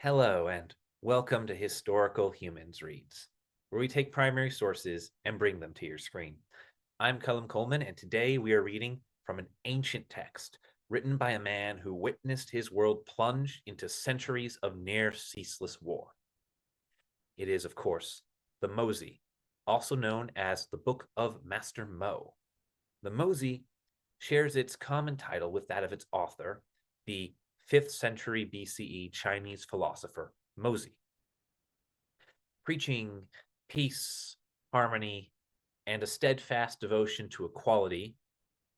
Hello, and welcome to Historical Humans Reads, where we take primary sources and bring them to your screen. I'm Colum Coleman, and today we are reading from an ancient text written by a man who witnessed his world plunge into centuries of near-ceaseless war. It is, of course, the Mozi, also known as the Book of Master Mo. The Mozi shares its common title with that of its author, the 5th century BCE Chinese philosopher Mozi. Preaching peace, harmony, and a steadfast devotion to equality,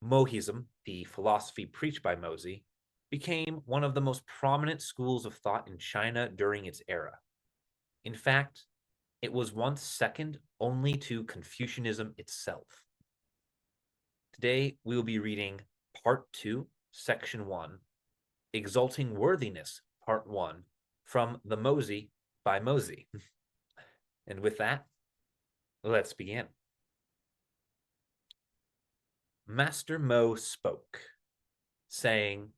Mohism, the philosophy preached by Mozi, became one of the most prominent schools of thought in China during its era. In fact, it was once second only to Confucianism itself. Today, we will be reading Part 2, Section 1, Exalting Worthiness Part 1, from the Mozi by Mozi. And with that, let's begin. Master Mo spoke, saying,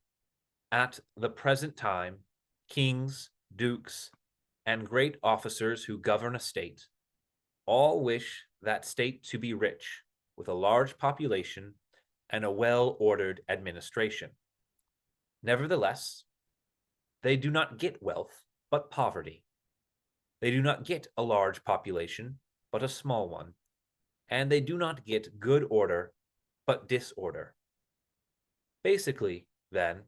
"At the present time, kings, dukes, and great officers who govern a state all wish that state to be rich, with a large population and a well-ordered administration. Nevertheless, they do not get wealth, but poverty. They do not get a large population, but a small one, and they do not get good order, but disorder. Basically, then,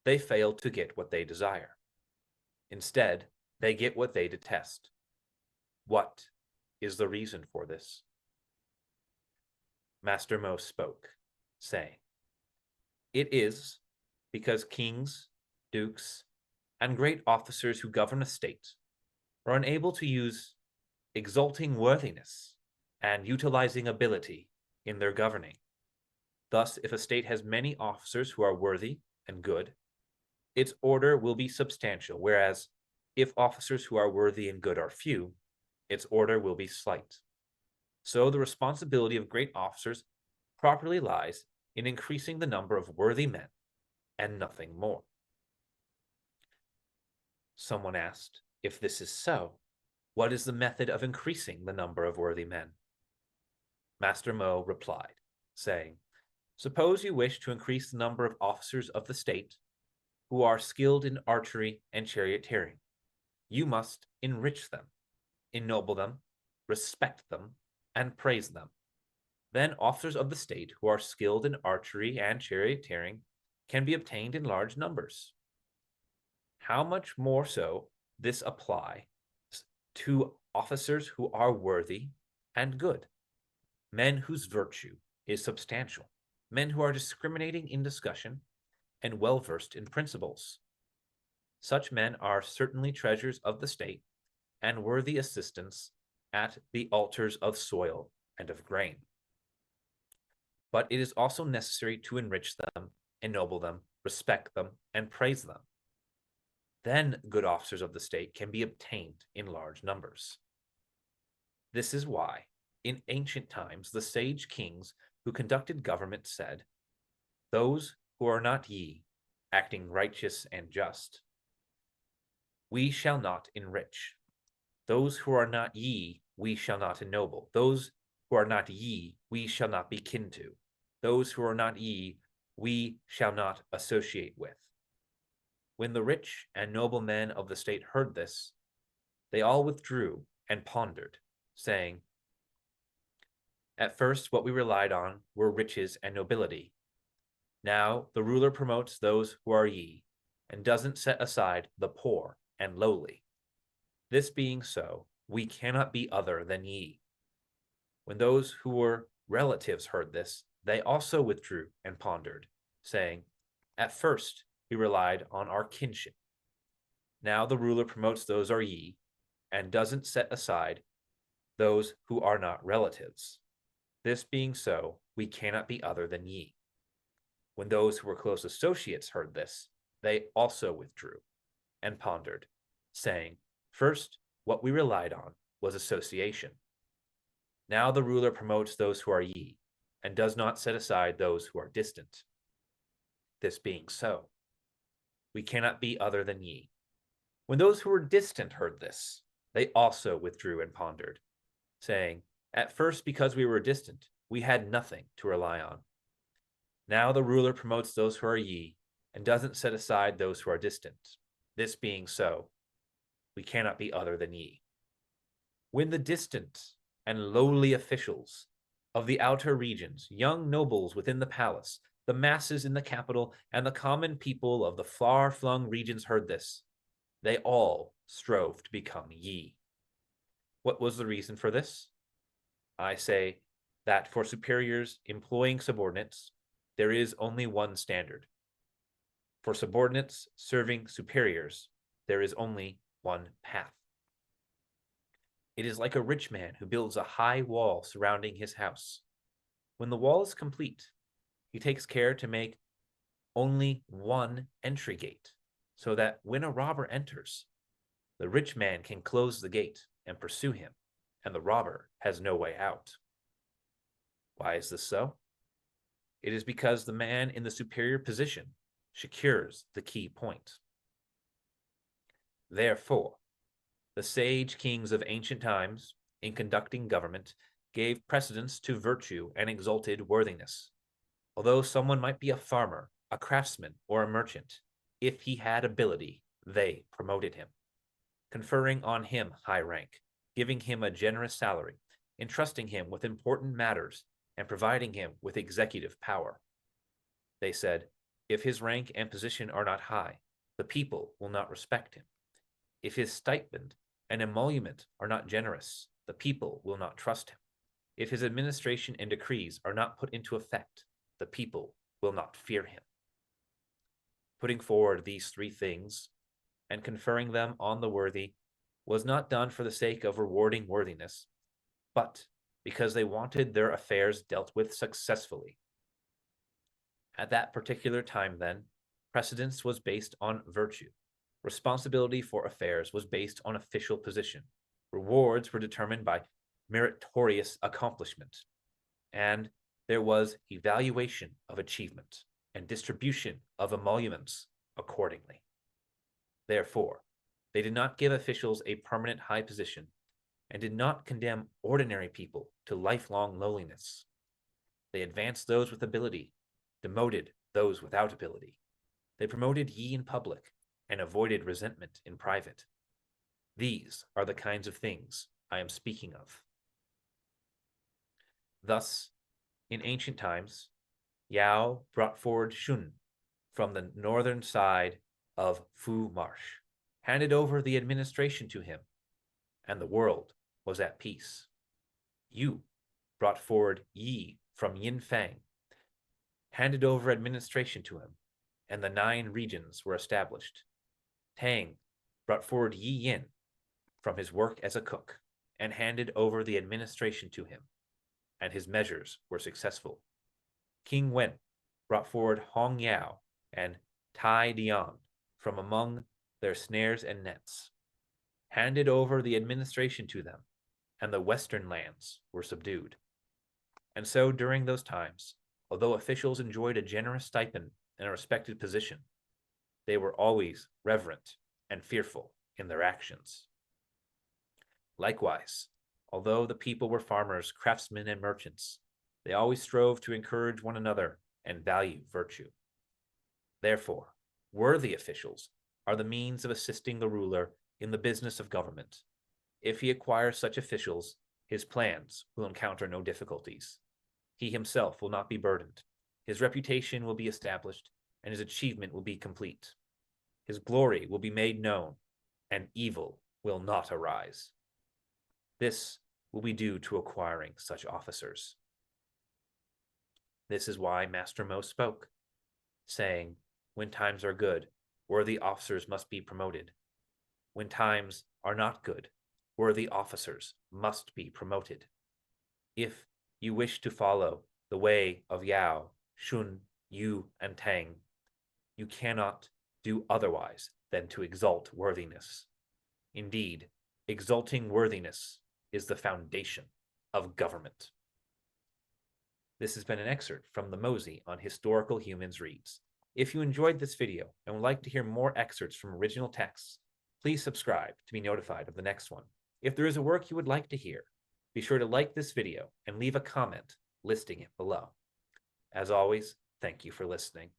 they fail to get what they desire. Instead, they get what they detest. What is the reason for this?" Master Mo spoke, saying, "It is because kings, dukes, and great officers who govern a state are unable to use exalting worthiness and utilizing ability in their governing. Thus, if a state has many officers who are worthy and good, its order will be substantial, whereas if officers who are worthy and good are few, its order will be slight. So the responsibility of great officers properly lies in increasing the number of worthy men and nothing more." Someone asked, "If this is so, what is the method of increasing the number of worthy men?" Master Mo replied, saying, "Suppose you wish to increase the number of officers of the state who are skilled in archery and charioteering. You must enrich them, ennoble them, respect them, and praise them. Then officers of the state who are skilled in archery and charioteering can be obtained in large numbers. How much more so this applies to officers who are worthy and good, men whose virtue is substantial, men who are discriminating in discussion and well-versed in principles. Such men are certainly treasures of the state and worthy assistants at the altars of soil and of grain. But it is also necessary to enrich them, ennoble them, respect them, and praise them. Then good officers of the state can be obtained in large numbers. This is why, in ancient times, the sage kings who conducted government said, 'Those who are not ye, acting righteous and just, we shall not enrich. Those who are not ye, we shall not ennoble. Those who are not ye, we shall not be kin to. Those who are not ye, we shall not associate with.' When the rich and noble men of the state heard this, they all withdrew and pondered, saying, 'At first what we relied on were riches and nobility. Now the ruler promotes those who are ye, and doesn't set aside the poor and lowly. This being so, we cannot be other than ye.' When those who were relatives heard this, they also withdrew and pondered, saying, 'At first we relied on our kinship. Now the ruler promotes those are ye, and doesn't set aside those who are not relatives. This being so, we cannot be other than ye.' When those who were close associates heard this, they also withdrew and pondered, saying, 'First, what we relied on was association. Now the ruler promotes those who are ye, and does not set aside those who are distant. This being so, we cannot be other than ye. When those who were distant heard this, they also withdrew and pondered, saying, "At first, because we were distant, we had nothing to rely on. Now the ruler promotes those who are ye, and doesn't set aside those who are distant. This being so, we cannot be other than ye." When the distant and lowly officials of the outer regions, young nobles within the palace, the masses in the capital, and the common people of the far-flung regions heard this, they all strove to become ye. What was the reason for this? I say that for superiors employing subordinates, there is only one standard. For subordinates serving superiors, there is only one path. It is like a rich man who builds a high wall surrounding his house. When the wall is complete, he takes care to make only one entry gate, so that when a robber enters, the rich man can close the gate and pursue him, and the robber has no way out. Why is this so? It is because the man in the superior position secures the key point. Therefore, the sage kings of ancient times, in conducting government, gave precedence to virtue and exalted worthiness. Although someone might be a farmer, a craftsman, or a merchant, if he had ability, they promoted him, conferring on him high rank, giving him a generous salary, entrusting him with important matters, and providing him with executive power. They said, if his rank and position are not high, the people will not respect him. If his stipend and emolument are not generous, the people will not trust him. If his administration and decrees are not put into effect, the people will not fear him. Putting forward these three things and conferring them on the worthy was not done for the sake of rewarding worthiness, but because they wanted their affairs dealt with successfully. At that particular time, then, precedence was based on virtue. Responsibility for affairs was based on official position. Rewards were determined by meritorious accomplishment. And there was evaluation of achievement and distribution of emoluments accordingly. Therefore, they did not give officials a permanent high position and did not condemn ordinary people to lifelong lowliness. They advanced those with ability, demoted those without ability. They promoted ye in public and avoided resentment in private. These are the kinds of things I am speaking of. Thus, in ancient times, Yao brought forward Shun from the northern side of Fu Marsh, handed over the administration to him, and the world was at peace. Yu brought forward Yi from Yinfang, handed over administration to him, and the 9 regions were established. Tang brought forward Yi Yin from his work as a cook, and handed over the administration to him, and his measures were successful. King Wen brought forward Hong Yao and Tai Dian from among their snares and nets, handed over the administration to them, and the western lands were subdued. And so during those times, although officials enjoyed a generous stipend and a respected position, they were always reverent and fearful in their actions. Likewise, although the people were farmers, craftsmen, and merchants, they always strove to encourage one another and value virtue. Therefore, worthy officials are the means of assisting the ruler in the business of government. If he acquires such officials, his plans will encounter no difficulties. He himself will not be burdened. His reputation will be established, and his achievement will be complete. His glory will be made known, and evil will not arise. This will be due to acquiring such officers. This is why Master Mo spoke, saying, when times are good, worthy officers must be promoted. When times are not good, worthy officers must be promoted. If you wish to follow the way of Yao, Shun, Yu, and Tang, you cannot do otherwise than to exalt worthiness. Indeed, exalting worthiness is the foundation of government. This has been an excerpt from the Mozi on Historical Humans Reads. If you enjoyed this video and would like to hear more excerpts from original texts, Please subscribe to be notified of the next one. If there is a work you would like to hear, be sure to like this video and leave a comment listing it below. As always, thank you for listening.